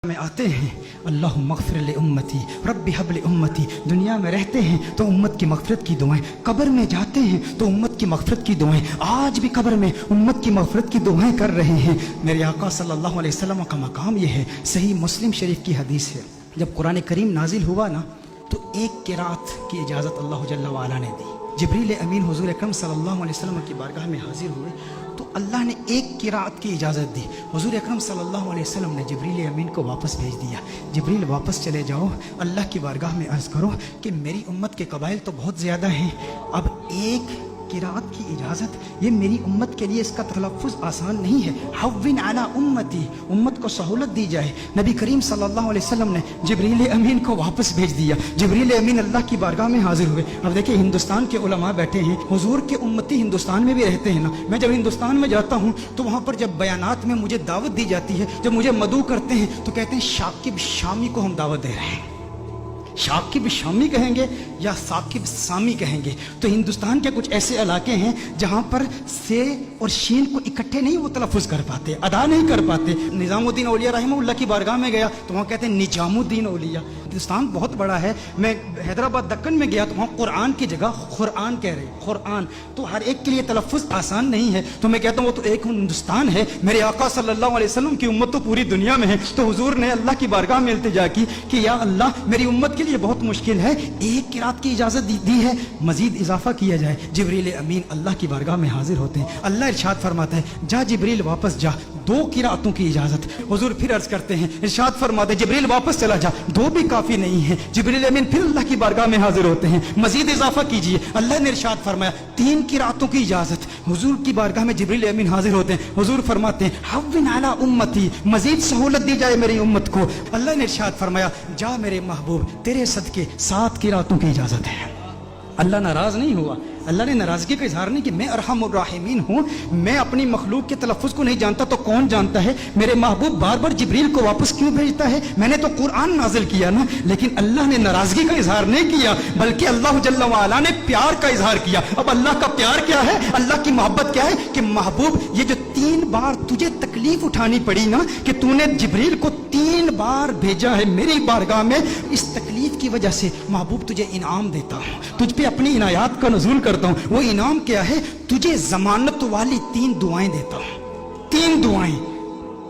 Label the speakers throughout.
Speaker 1: میں آتے ہیں اللہم اغفر لامتی رب ہب لامتی، دنیا میں رہتے ہیں تو امت کی مغفرت کی دعائیں، قبر میں جاتے ہیں تو امت کی مغفرت کی دعائیں، آج بھی قبر میں امت کی مغفرت کی دعائیں کر رہے ہیں۔ میرے آقا صلی اللہ علیہ وسلم کا مقام یہ ہے، صحیح مسلم شریف کی حدیث ہے، جب قرآن کریم نازل ہوا نا تو ایک قرات کی اجازت اللہ جل وعلا نے دی۔ جبریل امین حضور اکرم صلی اللہ علیہ وسلم کی بارگاہ میں حاضر ہوئے تو اللہ نے ایک قرات کی اجازت دی۔ حضور اکرم صلی اللہ علیہ وسلم نے جبریل امین کو واپس بھیج دیا، جبریل واپس چلے جاؤ، اللہ کی بارگاہ میں عرض کرو کہ میری امت کے قبائل تو بہت زیادہ ہیں، اب ایک قرات کی اجازت، یہ میری امت کے لیے اس کا تلفظ آسان نہیں ہے، حوّن علی امتی، امت کو سہولت دی جائے۔ نبی کریم صلی اللہ علیہ وسلم نے جبریل امین کو واپس بھیج دیا، جبریل امین اللہ کی بارگاہ میں حاضر ہوئے۔ اب دیکھیں ہندوستان کے علماء بیٹھے ہیں، حضور کے امتی ہندوستان میں بھی رہتے ہیں نا، میں جب ہندوستان میں جاتا ہوں تو وہاں پر جب بیانات میں مجھے دعوت دی جاتی ہے، جب مجھے مدعو کرتے ہیں تو کہتے ہیں ثاقب شامی کو ہم دعوت دے رہے ہیں۔ ثاقب شامی کہیں گے یا ثاقب سامی کہیں گے؟ تو ہندوستان کے کچھ ایسے علاقے ہیں جہاں پر سے اور شین کو اکٹھے نہیں وہ تلفظ کر پاتے، ادا نہیں کر پاتے۔ نظام الدین اولیاء رحمہ اللہ کی بارگاہ میں گیا تو وہاں کہتے ہیں نجام الدین اولیاء۔ ہندوستان بہت بڑا ہے، میں حیدرآباد دکن میں گیا تو وہاں قرآن کی جگہ قرآن کہہ رہے، قرآن، تو ہر ایک کے لیے تلفظ آسان نہیں ہے۔ تو میں کہتا ہوں وہ تو ایک ہندوستان ہے، میرے آقا صلی اللہ علیہ وسلم کی امت تو پوری دنیا میں ہے۔ تو حضور نے اللہ کی بارگاہ میں التجا کی کہ یا اللہ میری امت کے لیے بہت مشکل ہے، ایک قرات کی اجازت دی ہے، مزید اضافہ کیا جائے۔ جبریل امین اللہ کی بارگاہ میں حاضر ہوتے ہیں، اللہ ارشاد فرماتا ہے جا جبریل واپس جا، دو قراتوں کی اجازت۔ حضور پھر عرض کرتے ہیں، ارشاد فرماتے ہیں جبریل واپس چلا جا، دو بھی کافی نہیں ہے۔ جبریل امین پھر اللہ کی بارگاہ میں حاضر ہوتے ہیں، مزید اضافہ کیجئے۔ اللہ نے ارشاد فرمایا تین قراتوں کی اجازت۔ حضور کی بارگاہ میں جبریل امین حاضر ہوتے ہیں، حضور فرماتے ہیں حوّن علی امتی، مزید سہولت دی جائے میری امت کو۔ اللہ نے ارشاد فرمایا جا میرے محبوب تیرے صدقے 7 قراتوں کی اجازت ہے۔ اللہ ناراض نہیں ہوا، اللہ نے ناراضگی کا اظہار نہیں کہ میں ارحم الراحمین ہوں، میں اپنی مخلوق کے تلفظ کو نہیں جانتا تو کون جانتا ہے؟ میرے محبوب بار بار جبریل کو واپس کیوں بھیجتا ہے؟ میں نے تو قرآن نازل کیا نا، لیکن اللہ نے ناراضگی کا اظہار نہیں کیا، بلکہ اللہ جل وعلا نے پیار کا اظہار کیا۔ اب اللہ کا پیار کیا ہے، اللہ کی محبت کیا ہے کہ محبوب یہ جو 3 بار تجھے تکلیف اٹھانی پڑی نا کہ تو نے جبریل کو 3 بار بھیجا ہے میری بارگاہ میں، اس تکلیف کی وجہ سے محبوب تجھے انعام دیتا ہوں، تجھ پہ اپنی عنایات کا نزول کرتا ہوں۔ وہ انعام کیا ہے؟ تجھے ضمانت والی 3 دعائیں دیتا ہوں، 3 دعائیں۔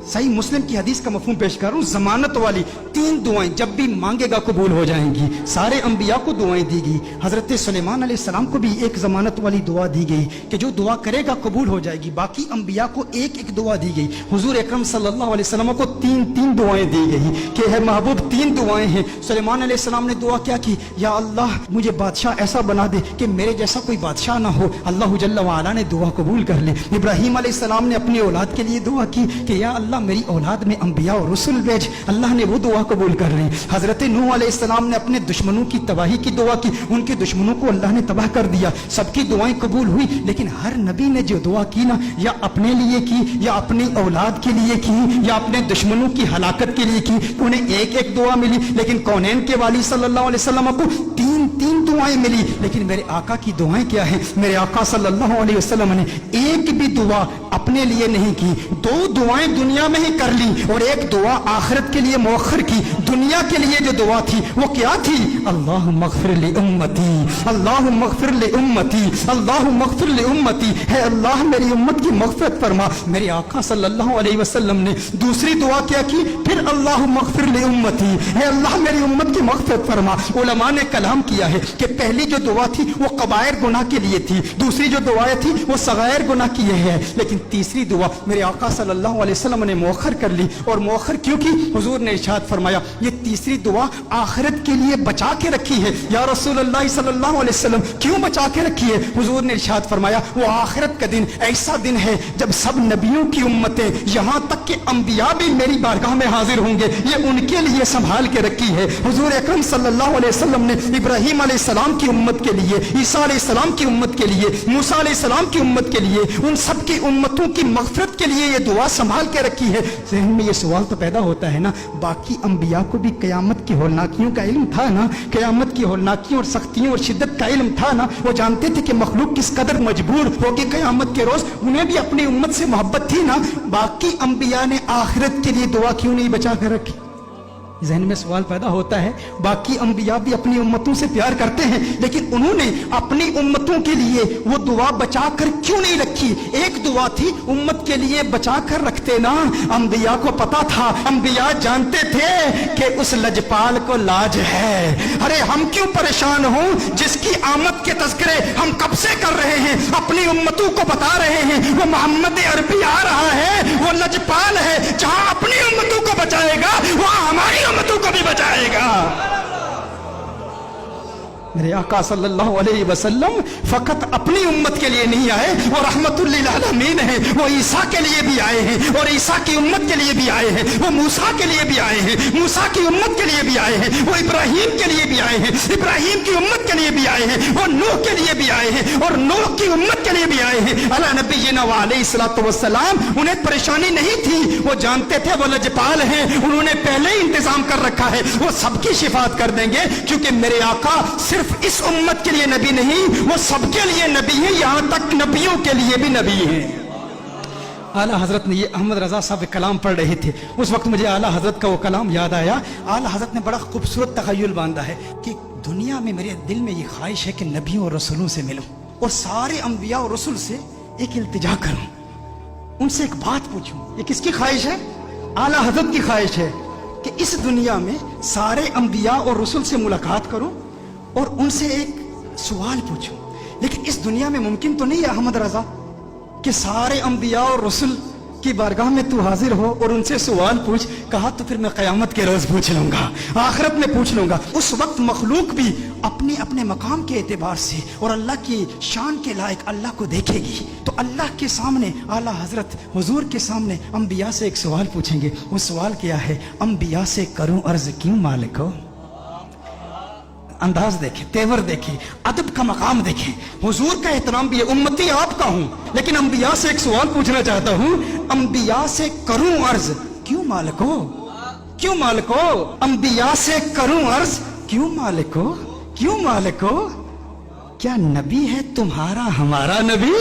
Speaker 1: صحیح مسلم کی حدیث کا مفہوم پیش کر رہا ہوں، ضمانت والی 3 دعائیں، جب بھی مانگے گا قبول ہو جائیں گی۔ سارے انبیاء کو دعائیں دی گئی، حضرت سلیمان علیہ السلام کو بھی ایک ضمانت والی دعا دی گئی کہ جو دعا کرے گا قبول ہو جائے گی، باقی انبیاء کو ایک ایک دعا دی گئی۔ حضور اکرم صلی اللہ علیہ وسلم کو 3 دعائیں دی گئی کہ ہے محبوب 3 دعائیں ہیں۔ سلیمان علیہ السلام نے دعا کیا کی؟ یا اللہ مجھے بادشاہ ایسا بنا دے کہ میرے جیسا کوئی بادشاہ نہ ہو۔ اللہ جل وعلا نے دعا قبول کر لی۔ ابراہیم علیہ السلام نے اپنی اولاد کے لیے دعا کی کہ یا اللہ میری اولاد میں انبیاء اور رسول بھیج، اللہ نے وہ دعا قبول کر لی۔ حضرت نوح علیہ السلام نے اپنے دشمنوں کی تباہی کی دعا کی، ان کے دشمنوں کو اللہ نے تباہ کر دیا، سب کی دعائیں قبول ہوئی۔ لیکن ہر نبی نے جو دعا کی نا، یا اپنے لیے کی، یا اپنی اولاد کے لیے کی، یا اپنے دشمنوں کی ہلاکت کے لیے کی، انہیں ایک ایک دعا ملی۔ لیکن کونین کے والی صلی اللہ علیہ وسلم کو 3 دعائیں ملی۔ لیکن میرے آقا کی دعائیں کیا ہیں؟ میرے آقا صلی اللہ علیہ وسلم نے ایک بھی دعا اپنے لیے نہیں کی، 2 دعائیں دنیا میں ہی کر لی اور ایک دعا آخرت کے لیے مؤخر کی۔ دنیا کے لیے جو دعا تھی وہ کیا تھی؟ اللہم اغفر لامتی، اللہم اغفر لامتی، اللہم اغفر لامتی، ہے اللہ میری امت کی مغفرت فرما۔ میرے آقا صلی اللہ علیہ وسلم نے دوسری دعا کیا کی؟ پھر اللہم اغفر لامتی، ہے اللہ میری امت کی مغفرت فرما۔ علماء نے کلام کیا ہے کہ پہلی جو دعا تھی وہ کبائر گناہ کے لیے تھی، دوسری جو دعائیں تھی وہ صغائر گناہ کی ہے، لیکن تیسری دعا میرے آقا صلی اللہ علیہ وسلم نے مؤخر کر لی۔ اور مؤخر کیوں کی؟ حضور نے ارشاد فرمایا یہ تیسری دعا آخرت کے لیے بچا کے رکھی ہے۔ یا رسول اللہ صلی اللہ علیہ وسلم کیوں بچا کے رکھی ہے؟ حضور نے ارشاد فرمایا وہ آخرت کا دن ایسا دن ہے جب سب نبیوں کی امتیں، یہاں تک کہ انبیاء بھی میری بارگاہ میں حاضر ہوں گے، یہ ان کے لیے سنبھال کے رکھی ہے۔ حضور اکرم صلی اللہ علیہ وسلم نے ابراہیم علیہ السلام کی امت کے لیے، عیسیٰ علیہ السلام کی امت کے لیے، موسیٰ علیہ السلام کی امت کے لیے، ان سب کی امتوں کی مغفرت کے لیے یہ دعا سنبھال کے رکھی ہے۔ ذہن میں یہ سوال تو پیدا ہوتا ہے نا، باقی انبیاء کو بھی قیامت کی ہولناکیوں کا علم تھا نا، قیامت کی ہولناکیوں اور سختیوں اور شدت کا علم تھا نا، وہ جانتے تھے کہ مخلوق کس قدر مجبور ہوگی قیامت کے روز، انہیں بھی اپنی امت سے محبت تھی نا۔ باقی انبیاء نے آخرت کے لیے دعا کیوں نہیں بچا کر رکھی؟ ذہن میں سوال پیدا ہوتا ہے، باقی انبیاء بھی اپنی امتوں سے پیار کرتے ہیں، لیکن انہوں نے اپنی امتوں کے لیے وہ دعا بچا کر کیوں نہیں رکھی؟ ایک دعا تھی امت کے لیے بچا کر رکھتے نا۔ انبیاء کو پتا تھا، انبیاء جانتے تھے کہ اس لجپال کو لاج ہے۔ ارے ہم کیوں پریشان ہوں جس کی آمد کے تذکرے ہم کب سے کر رہے ہیں، اپنی امتوں کو بتا رہے ہیں وہ محمد عربی آ رہا ہے، وہ لجپال ہے، جہاں اپنی امتوں کو بچائے گا وہاں ہماری امتوں کو بھی بچائے گا۔ میرے آقا صلی اللہ علیہ وسلم فقط اپنی امت کے لیے نہیں آئے، وہ رحمت للعالمین ہیں، وہ عیسیٰ کے لیے بھی آئے ہیں اور عیسیٰ کی امت کے لیے بھی آئے ہیں، وہ موسیٰ کے لیے بھی آئے ہیں، موسیٰ کی امت کے لیے بھی آئے ہیں، وہ ابراہیم کے لیے بھی آئے ہیں، ابراہیم کی امت کے لیے بھی آئے ہیں، وہ نوح کے لیے بھی آئے ہیں اور نوح کی امت کے لیے بھی آئے ہیں۔ علی نبینا وعلیہ الصلوۃ والسلام، انہیں پریشانی نہیں تھی، وہ جانتے تھے وہ لجپال ہیں، انہوں نے پہلے ہی انتظام کر رکھا ہے، وہ سب کی شفاعت کر دیں گے، کیونکہ میرے آقا صرف اس امت کے لیے نبی نہیں، وہ سب کے لیے نبی ہیں، یہاں تک نبیوں کے لیے بھی نبی ہیں۔ اعلیٰ حضرت نے یہ احمد رضا صاحب کلام پڑھ رہے تھے، اس وقت مجھے اعلیٰ حضرت کا وہ کلام یاد آیا۔ اعلیٰ حضرت نے بڑا خوبصورت تخیل باندھا ہے کہ دنیا میں میرے دل میں یہ خواہش ہے کہ نبیوں اور رسولوں سے ملوں اور سارے انبیاء اور رسول سے ایک التجا کروں، ان سے ایک بات پوچھوں۔ یہ کس کی خواہش ہے؟ اعلیٰ حضرت کی خواہش ہے کہ اس دنیا میں سارے انبیاء اور رسول سے ملاقات کروں اور ان سے ایک سوال پوچھوں۔ لیکن اس دنیا میں ممکن تو نہیں ہے احمد رضا کہ سارے انبیاء اور رسول کی بارگاہ میں تو حاضر ہو اور ان سے سوال پوچھ۔ کہا تو پھر میں قیامت کے روز پوچھ لوں گا، آخرت میں پوچھ لوں گا۔ اس وقت مخلوق بھی اپنے اپنے مقام کے اعتبار سے اور اللہ کی شان کے لائق اللہ کو دیکھے گی، تو اللہ کے سامنے اعلیٰ حضرت حضور کے سامنے انبیاء سے ایک سوال پوچھیں گے۔ وہ سوال کیا ہے؟ انبیاء سے کروں عرض کیوں مالک ہو؟ انداز دیکھیں، تیور دیکھیں، ادب کا مقام دیکھیں، حضور کا احترام بھی ہے۔ امتی آپ کا ہوں لیکن انبیاء سے ایک سوال پوچھنا چاہتا ہوں، انبیاء سے کروں عرض کیوں مالک ہو؟ کیوں مالک ہو؟ انبیاء سے کروں عرض کیوں مالک ہو؟ کیوں مالک ہو؟ کیا نبی ہے تمہارا ہمارا نبی؟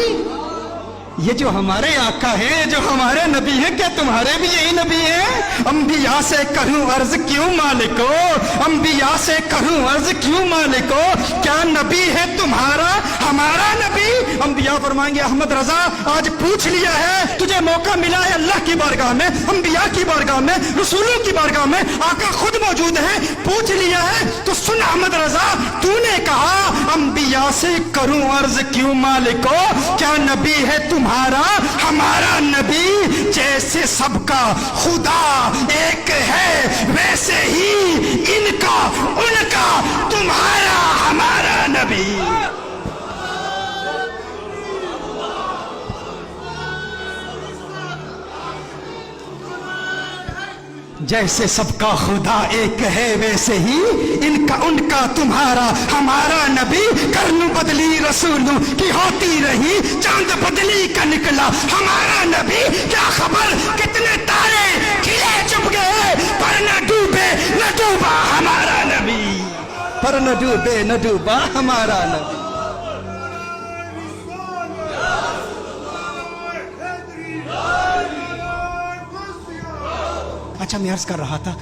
Speaker 1: یہ جو ہمارے آقا ہیں، جو ہمارے نبی ہیں، کیا تمہارے بھی یہی نبی ہیں؟ انبیاء سے کروں عرض کیوں مالک ہو؟ انبیاء سے کروں عرض کیوں مالک ہو؟ کیا نبی ہے تمہارا ہمارا نبی؟ انبیاء فرمائیں گے احمد رضا آج پوچھ لیا ہے، تجھے موقع ملا ہے اللہ کی بارگاہ میں، انبیاء کی بارگاہ میں، رسولوں کی بارگاہ میں، آقا خود موجود ہیں، پوچھ لیا ہے تو سن احمد رضا، تو نے کہا انبیاء سے کروں عرض کیوں مالک ہو؟ کیا نبی ہے تمہارا ہمارا نبی؟ جیسے سب کا خدا ایک ہے ویسے ہی ان کا ان کا تمہارا ہمارا نبی۔ جیسے سب کا خدا ایک ہے ویسے ہی ان کا ان کا تمہارا ہمارا نبی۔ کرنوں بدلی رسولوں کی ہوتی رہی، چاند بدلی کا نکلا ہمارا نبی۔ کیا خبر کتنے تارے کھلے چھپ گئے، پر نہ ڈوبے نہ ڈوبا ہمارا نبی، پر نہ ڈوبے نہ ڈوبا ہمارا نبی۔ اچھا میں عرض کر رہا تھا